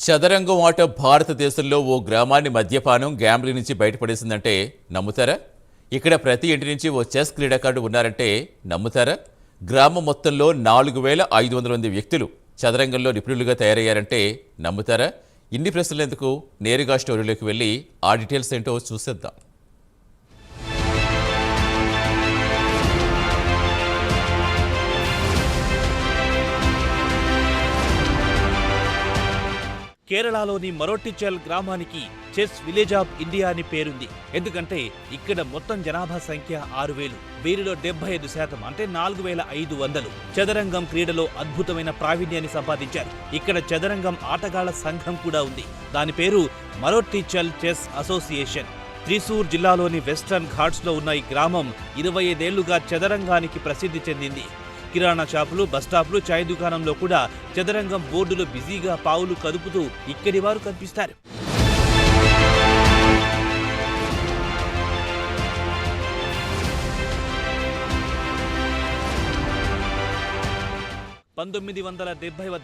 చదరంగం ఆట భారతదేశంలో ఓ గ్రామాన్ని మద్యపానం గ్యాంబ్లింగ్ నుంచి బయటపడేసిందంటే నమ్ముతారా? ఇక్కడ ప్రతి ఇంటి నుంచి ఓ చెస్ క్రీడాకారుడు ఉన్నారంటే నమ్ముతారా? గ్రామం మొత్తంలో 4500 మంది వ్యక్తులు చదరంగంలో నిపుణులుగా తయారయ్యారంటే నమ్ముతారా? ఇన్ని ప్రశ్నలు ఎందుకు? నేరుగా స్టోరీలోకి వెళ్ళి ఆ డీటెయిల్స్ ఏంటో చూసేద్దాం. కేరళలోని మరోటిచల్ గ్రామానికి చెస్ విలేజ్ ఆఫ్ ఇండియా అని పేరుంది. ఎందుకంటే ఇక్కడ మొత్తం జనాభా సంఖ్య 6000, వీరిలో 75% అంటే 4500 చదరంగం క్రీడలో అద్భుతమైన ప్రావీణ్యాన్ని సంపాదించారు. ఇక్కడ చదరంగం ఆటగాళ్ల సంఘం కూడా ఉంది. దాని పేరు మరోటిచల్ చెస్ అసోసియేషన్. త్రిశూర్ జిల్లాలోని వెస్టర్న్ ఘాట్స్లో ఉన్న ఈ గ్రామం 25 ఏళ్లుగా చదరంగానికి ప్రసిద్ధి చెందింది. కిరాణా షాపులు, బస్టాప్లు, చాయ్ దుకాణంలో కూడా చదరంగం బోర్డులు బిజీగా పావులు కదుపుతూ ఇక్కడి వారు కనిపిస్తారు.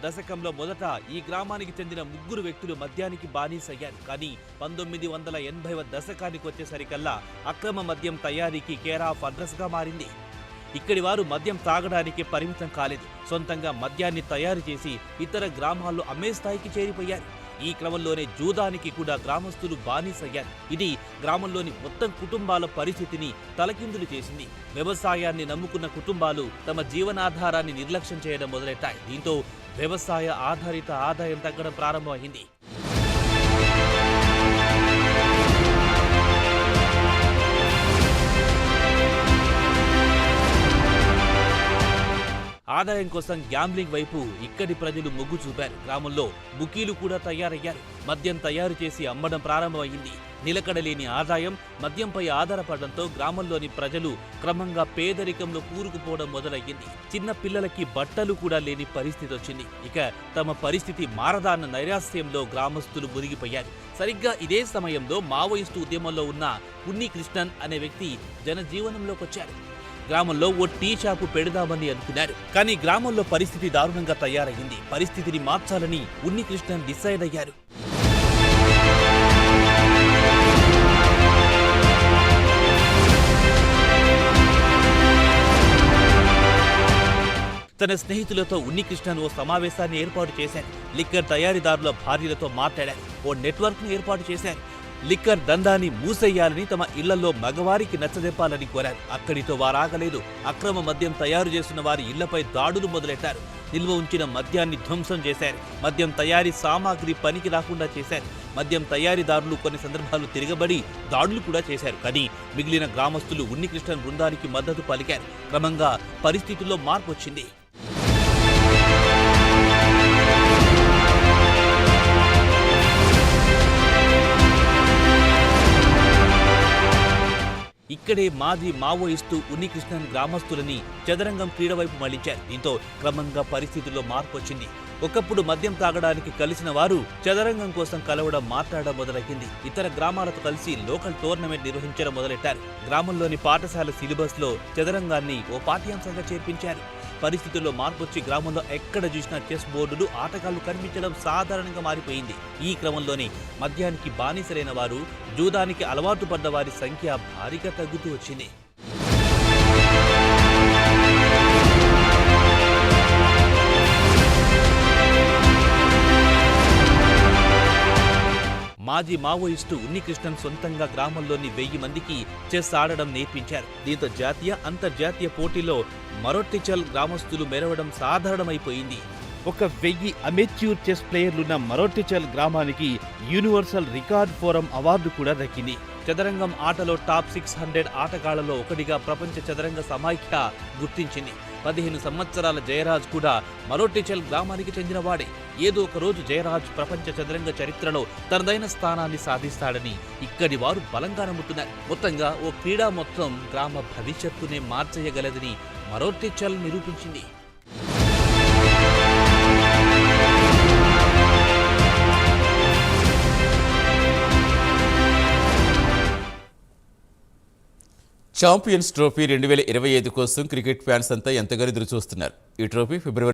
దశకంలో మొదట ఈ గ్రామానికి చెందిన 3 వ్యక్తులు మద్యానికి బానిసయ్యారు. కానీ 1980వ దశకానికి వచ్చేసరికల్లా అక్రమ మద్యం తయారీకి కేర్ ఆఫ్ అడ్రస్ గా మారింది. ఇక్కడి వారు మద్యం తాగడానికి పరిమితం కాలేదు. సొంతంగా మద్యాన్ని తయారు చేసి ఇతర గ్రామాల్లో అమ్మే స్థాయికి చేరిపోయారు. ఈ క్రమంలోనే జూదానికి కూడా గ్రామస్తులు బానిసయ్యారు. ఇది గ్రామంలోని మొత్తం కుటుంబాల పరిస్థితిని తలకిందులు చేసింది. వ్యవసాయాన్ని నమ్ముకున్న కుటుంబాలు తమ జీవనాధారాన్ని నిర్లక్ష్యం చేయడం మొదలెట్టాయి. దీంతో వ్యవసాయ ఆధారిత ఆదాయం తగ్గడం ప్రారంభమైంది. ఆదాయం కోసం గ్యాంబ్లింగ్ వైపు ఇక్కడి ప్రజలు మొగ్గు చూపారు. గ్రామంలో బుకీలు కూడా తయారయ్యారు. మద్యం తయారు చేసి అమ్మడం ప్రారంభమైంది. నిలకడలేని ఆదాయం, మద్యంపై ఆధారపడడంతో గ్రామంలోని ప్రజలు క్రమంగా పేదరికంలో కూరుకుపోవడం మొదలయ్యింది. చిన్న పిల్లలకి బట్టలు కూడా లేని పరిస్థితి వచ్చింది. ఇక తమ పరిస్థితి మారదాన్న నైరాశ్యంలో గ్రామస్తులు మునిగిపోయారు. సరిగ్గా ఇదే సమయంలో మావోయిస్టు ఉద్యమంలో ఉన్న ఉన్ని కృష్ణన్ అనే వ్యక్తి జనజీవనంలోకి వచ్చారు. గ్రామంలో ఓ టీ షాపు పెడదామని అనుకున్నారు. కానీ గ్రామంలో పరిస్థితి దారుణంగా తయారయ్యింది. పరిస్థితిని మార్చాలని ఉన్ని కృష్ణన్ డిసైడ్ అయ్యారు. తన స్నేహితులతో ఉన్ని కృష్ణన్ ఓ సమావేశాన్ని ఏర్పాటు చేశారు. లిక్కర్ తయారీదారుల భార్యలతో మాట్లాడారు. ఓ నెట్వర్క్ ను ఏర్పాటు చేశారు. లిక్కర్ దందాన్ని మూసేయాలని, తమ ఇళ్లలో మగవారికి నచ్చజెప్పాలని కోరారు. అక్కడితో వారాగలేదు. అక్రమ మద్యం తయారు చేస్తున్న వారి ఇళ్లపై దాడులు మొదలెట్టారు. నిల్వ ఉంచిన మద్యాన్ని ధ్వంసం చేశారు. మద్యం తయారీ సామాగ్రి పనికి రాకుండా చేశారు. మద్యం తయారీదారులు కొన్ని సందర్భాలు తిరగబడి దాడులు కూడా చేశారు. కానీ మిగిలిన గ్రామస్తులు ఉన్ని కృష్ణన్ బృందానికి మద్దతు పలికారు. క్రమంగా పరిస్థితుల్లో మార్పు వచ్చింది. ఇక్కడే మాజీ మావోయిస్టు ఉన్ని కృష్ణన్ గ్రామస్తులని చదరంగం క్రీడ వైపు మళ్లించారు. దీంతో క్రమంగా పరిస్థితుల్లో మార్పు వచ్చింది. ఒకప్పుడు మద్యం తాగడానికి కలిసిన వారు చదరంగం కోసం కలవడం, మాట్లాడడం మొదలయ్యింది. ఇతర గ్రామాలతో కలిసి లోకల్ టోర్నమెంట్ నిర్వహించడం మొదలెట్టారు. గ్రామంలోని పాఠశాల సిలబస్ లో చదరంగాన్ని ఓ పాఠ్యాంశంగా చేర్పించారు. పరిస్థితుల్లో మార్పొచ్చి గ్రామంలో ఎక్కడ చూసినా చెస్ బోర్డులు, ఆటగాళ్లు కనిపించడం సాధారణంగా మారిపోయింది. ఈ క్రమంలోనే మద్యానికి బానిసలైన వారు, జూదానికి అలవాటు పడ్డ వారి సంఖ్య భారీగా తగ్గుతూ వచ్చింది. మాజీ మావోయిస్టు ఉన్ని కృష్ణన్ సొంతంగా గ్రామంలోని 1000 మందికి చెస్ ఆడడం నేర్పించారు. దీంతో జాతీయ, అంతర్జాతీయ పోటీలో మరోటిచల్ గ్రామస్తులు మెరవడం సాధారణమైపోయింది. 1000 అమెచ్యూర్ చెస్ ప్లేయర్లున్న మరోటిచల్ గ్రామానికి యూనివర్సల్ రికార్డ్ ఫోరం అవార్డు కూడా దక్కింది. చదరంగం ఆటలో టాప్ 600 ఆటగాళ్లలో ఒకటిగా ప్రపంచ చదరంగ సమాఖ్య గుర్తించింది. 15 సంవత్సరాల జయరాజ్ కూడా మరోటిచల్ గ్రామానికి చెందినవాడే. ఏదో ఒక రోజు జయరాజ్ ప్రపంచ చదరంగ చరిత్రలో తనదైన స్థానాన్ని సాధిస్తాడని ఇక్కడి వారు బలంగా నమ్ముతున్నారు. మొత్తంగా ఓ క్రీడా మొత్తం గ్రామ భవిష్యత్తునే మార్చేయగలదని మరోటిచల్ నిరూపించింది. ఛాంపియన్స్ ట్రోఫీ 2025 కోసం క్రికెట్ ఫ్యాన్స్ అంతా ఎంతగానో ఎదురు చూస్తున్నారు. ఈ ట్రోఫీ ఫిబ్రవరి